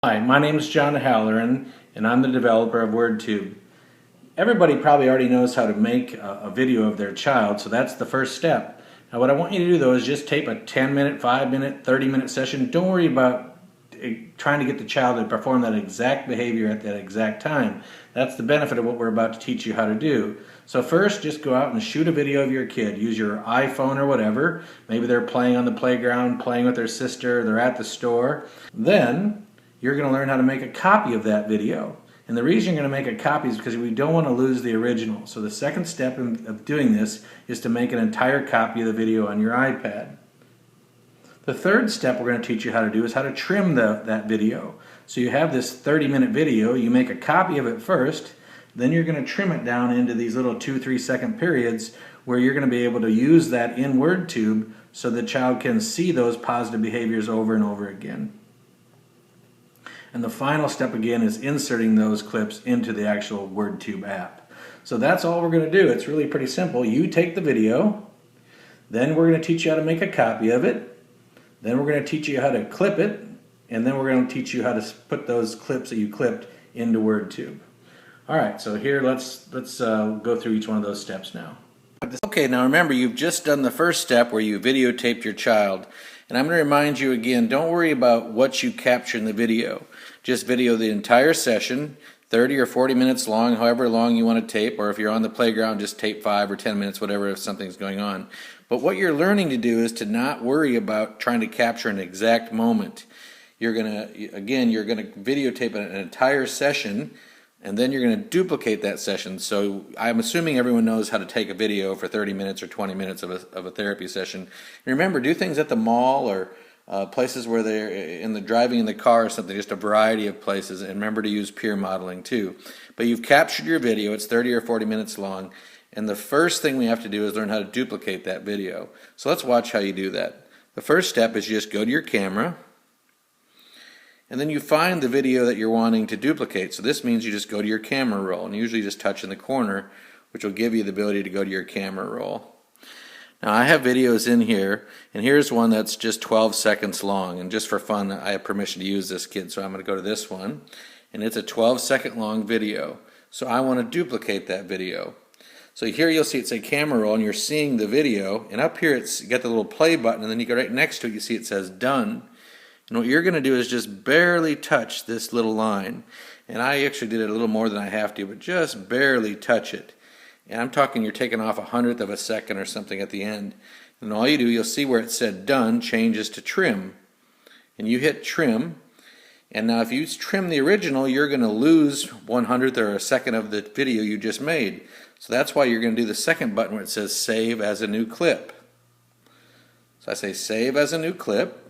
Hi, my name is John Halloran, and I'm the developer of Wordtoob. Everybody probably already knows how to make a video of their child, so that's the first step. Now what I want you to do though is just tape a 10-minute, 5-minute, 30-minute session. Don't worry about trying to get the child to perform that exact behavior at that exact time. That's the benefit of what we're about to teach you how to do. So first, just go out and shoot a video of your kid. Use your iPhone or whatever. Maybe they're playing on the playground, playing with their sister, they're at the store. Then you're going to learn how to make a copy of that video. And the reason you're going to make a copy is because we don't want to lose the original. So the second step of doing this is to make an entire copy of the video on your iPad. The third step we're going to teach you how to do is how to trim that video. So you have this 30-minute video, you make a copy of it first, then you're going to trim it down into these little 2-3 second periods where you're going to be able to use that in Wordtoob so the child can see those positive behaviors over and over again. And the final step again is inserting those clips into the actual Wordtoob app. So that's all we're going to do. It's really pretty simple. You take the video, then we're going to teach you how to make a copy of it, then we're going to teach you how to clip it, and then we're going to teach you how to put those clips that you clipped into Wordtoob. Alright, so here let's go through each one of those steps now. Okay, now remember, you've just done the first step where you videotaped your child. And I'm going to remind you again, don't worry about what you capture in the video. Just video the entire session, 30 or 40 minutes long, however long you want to tape, or if you're on the playground, just tape 5 or 10 minutes, whatever, if something's going on. But what you're learning to do is to not worry about trying to capture an exact moment. You're going to videotape an entire session, and then you're going to duplicate that session. So I'm assuming everyone knows how to take a video for 30 minutes or 20 minutes of a therapy session. And remember, do things at the mall or places where they're driving in the car or something, just a variety of places. And remember to use peer modeling too. But you've captured your video, it's 30 or 40 minutes long, and the first thing we have to do is learn how to duplicate that video. So let's watch how you do that. The first step is you just go to your camera, and then you find the video that you're wanting to duplicate. So this means you just go to your camera roll, and usually just touch in the corner, which will give you the ability to go to your camera roll. Now I have videos in here, and here's one that's just 12 seconds long, and just for fun I have permission to use this kid, so I'm going to go to this one, and it's a 12-second long video. So I want to duplicate that video. So here you'll see it say camera roll, and you're seeing the video, and up here you got the little play button, and then you go right next to it, you see it says done. And what you're going to do is just barely touch this little line. And I actually did it a little more than I have to, but just barely touch it. And I'm talking you're taking off 1/100 of a second or something at the end. And all you do, you'll see where it said done changes to trim. And you hit trim. And now if you trim the original, you're going to lose 1/100th or a second of the video you just made. So that's why you're going to do the second button where it says save as a new clip. So I say save as a new clip.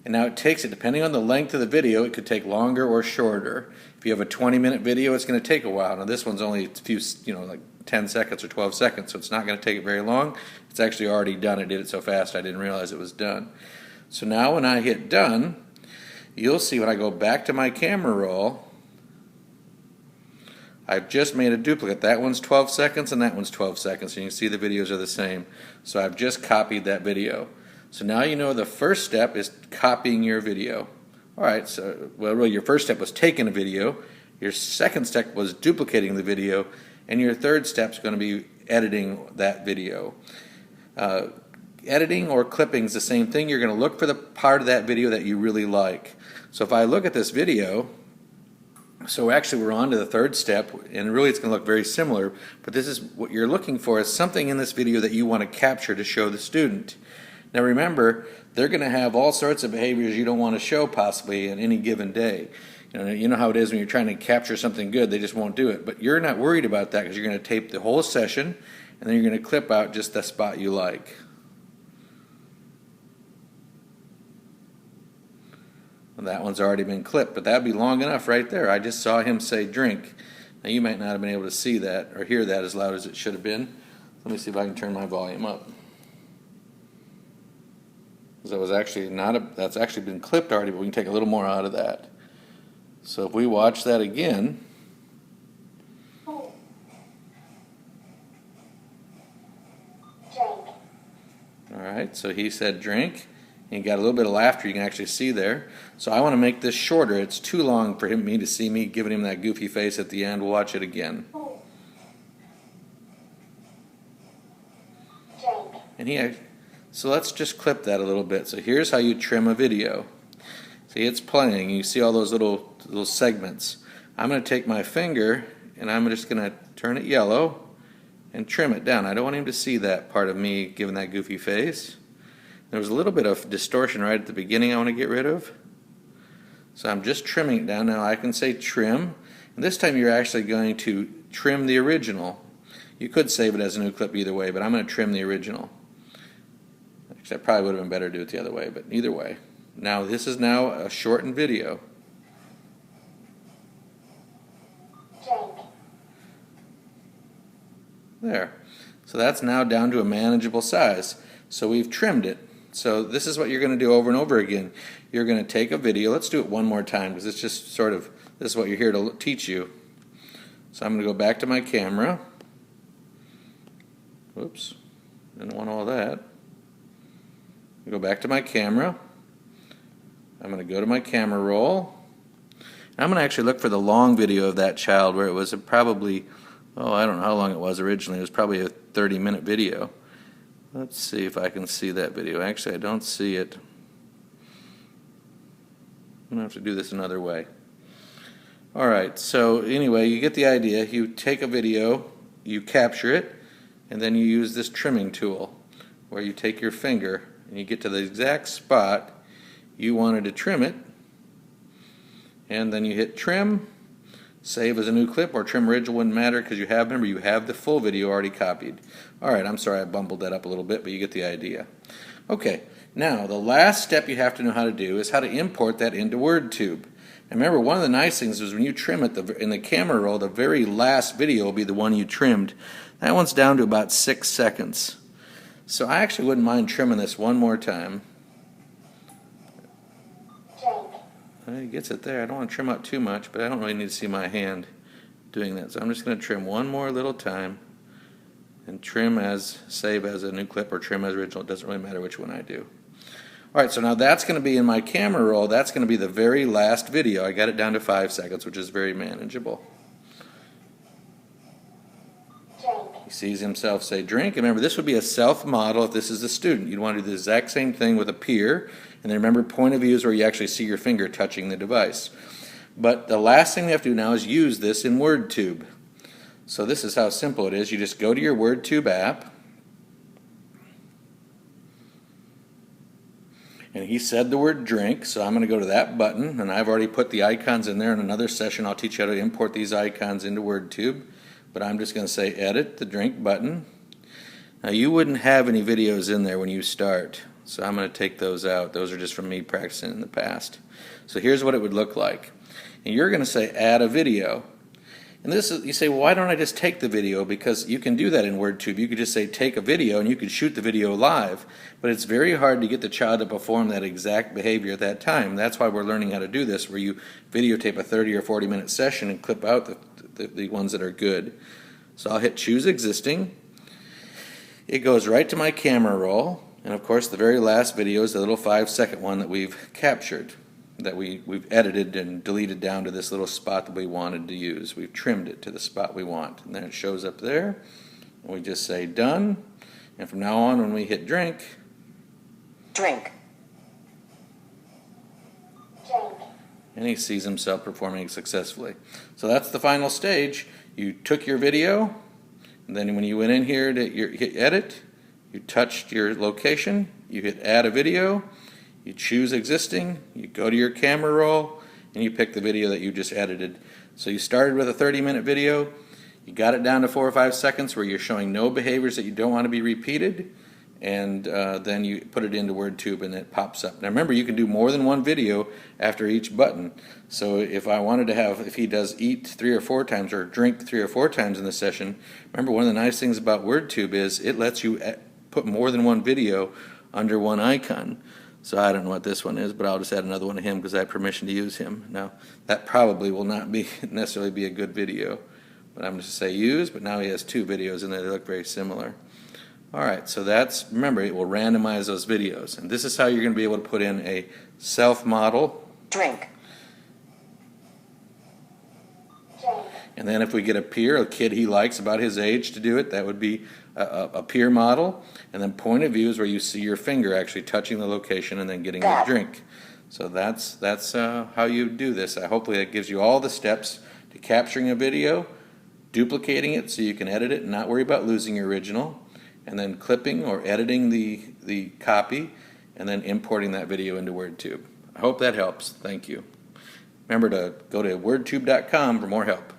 And now it takes it, depending on the length of the video, it could take longer or shorter. If you have a 20-minute video, it's going to take a while. Now this one's only a few, like 10 seconds or 12 seconds, so it's not going to take it very long. It's actually already done. I did it so fast I didn't realize it was done. So now when I hit done, you'll see when I go back to my camera roll, I've just made a duplicate. That one's 12 seconds and that one's 12 seconds. And you can see the videos are the same. So I've just copied that video. So now you know the first step is copying your video. Alright, so really your first step was taking a video, your second step was duplicating the video, and your third step is going to be editing that video. Editing or clipping is the same thing. You're going to look for the part of that video that you really like. So if I look at this video, so actually we're on to the third step, and really it's going to look very similar, but this is what you're looking for is something in this video that you want to capture to show the student. Now remember, they're going to have all sorts of behaviors you don't want to show possibly in any given day. You know how it is when you're trying to capture something good, they just won't do it. But you're not worried about that because you're going to tape the whole session and then you're going to clip out just the spot you like. Well, that one's already been clipped, but that'd be long enough right there. I just saw him say drink. Now you might not have been able to see that or hear that as loud as it should have been. Let me see if I can turn my volume up. That was actually that's actually been clipped already, but we can take a little more out of that. So if we watch that again, drink. All right, so he said drink, And you got a little bit of laughter you can actually see there. So I want to make this shorter. It's too long for me to see me giving him that goofy face at the end. We'll watch it again. And so let's just clip that a little bit. So here's how you trim a video. See, it's playing. You see all those little segments. I'm going to take my finger and I'm just going to turn it yellow and trim it down. I don't want him to see that part of me giving that goofy face. There was a little bit of distortion right at the beginning I want to get rid of. So I'm just trimming it down. Now I can say trim. And this time you're actually going to trim the original. You could save it as a new clip either way, but I'm going to trim the original. Actually, I probably would have been better to do it the other way, but either way. Now this is now a shortened video. There. So that's now down to a manageable size. So we've trimmed it. So this is what you're going to do over and over again. You're going to take a video. Let's do it one more time because it's just sort of, this is what you're here to teach you. So I'm going to go back to my camera. Whoops. Didn't want all that. Go back to my camera. I'm going to go to my camera roll. And I'm going to actually look for the long video of that child where it was probably, oh, I don't know how long it was originally. It was probably a 30-minute video. Let's see if I can see that video. Actually, I don't see it. I'm going to have to do this another way. Alright, so anyway, you get the idea. You take a video, you capture it, and then you use this trimming tool where you take your finger and you get to the exact spot you wanted to trim it, and then you hit trim, save as a new clip, or trim original wouldn't matter because you have the full video already copied. Alright, I'm sorry I bumbled that up a little bit, but you get the idea. Okay, now the last step you have to know how to do is how to import that into Wordtoob. And remember, one of the nice things is when you trim it in the camera roll, the very last video will be the one you trimmed. That one's down to about 6 seconds. So I actually wouldn't mind trimming this one more time. He gets it there. I don't want to trim out too much, but I don't really need to see my hand doing that. So I'm just going to trim one more little time and save as a new clip or trim as original. It doesn't really matter which one I do. Alright, so now that's going to be in my camera roll. That's going to be the very last video. I got it down to 5 seconds, which is very manageable. He sees himself say drink. And remember, this would be a self-model if this is a student. You'd want to do the exact same thing with a peer. And then remember, point of view is where you actually see your finger touching the device. But the last thing we have to do now is use this in Wordtoob. So this is how simple it is. You just go to your Wordtoob app. And he said the word drink, so I'm going to go to that button. And I've already put the icons in there. In another session, I'll teach you how to import these icons into Wordtoob. But I'm just going to say edit the drink button. Now you wouldn't have any videos in there when you start, so I'm going to take those out. Those are just from me practicing in the past. So here's what it would look like. And you're going to say add a video. And this is, you say, well, why don't I just take the video? Because you can do that in Wordtoob. You could just say take a video and you could shoot the video live. But it's very hard to get the child to perform that exact behavior at that time. That's why we're learning how to do this, where you videotape a 30 or 40-minute session and clip out the ones that are good. So I'll hit choose existing. It goes right to my camera roll. And of course the very last video is the little 5-second one that we've captured, that we've edited and deleted down to this little spot that we wanted to use. We've trimmed it to the spot we want. And then it shows up there. And we just say done. And from now on, when we hit drink, drink. And he sees himself performing successfully. So that's the final stage. You took your video, and then when you went in here to hit edit, you touched your location, you hit add a video, you choose existing, you go to your camera roll, and you pick the video that you just edited. So you started with a 30-minute video, you got it down to 4 or 5 seconds where you're showing no behaviors that you don't want to be repeated, and then you put it into Wordtoob and it pops up. Now remember, you can do more than one video after each button. So if I wanted to have, if he does eat 3 or 4 times or drink 3 or 4 times in the session, remember one of the nice things about Wordtoob is it lets you put more than one video under one icon. So I don't know what this one is, but I'll just add another one to him because I have permission to use him. Now that probably will not necessarily be a good video, but I'm just going to say use, but now he has 2 videos in there that look very similar. Alright, so remember, it will randomize those videos. And this is how you're going to be able to put in a self-model. Drink. And then if we get a peer, a kid he likes about his age to do it, that would be a peer model. And then point of view is where you see your finger actually touching the location and then getting the drink. So that's how you do this. Hopefully that gives you all the steps to capturing a video, duplicating it so you can edit it and not worry about losing your original, and then clipping or editing the copy, and then importing that video into Wordtoob. I hope that helps. Thank you. Remember to go to wordtoob.com for more help.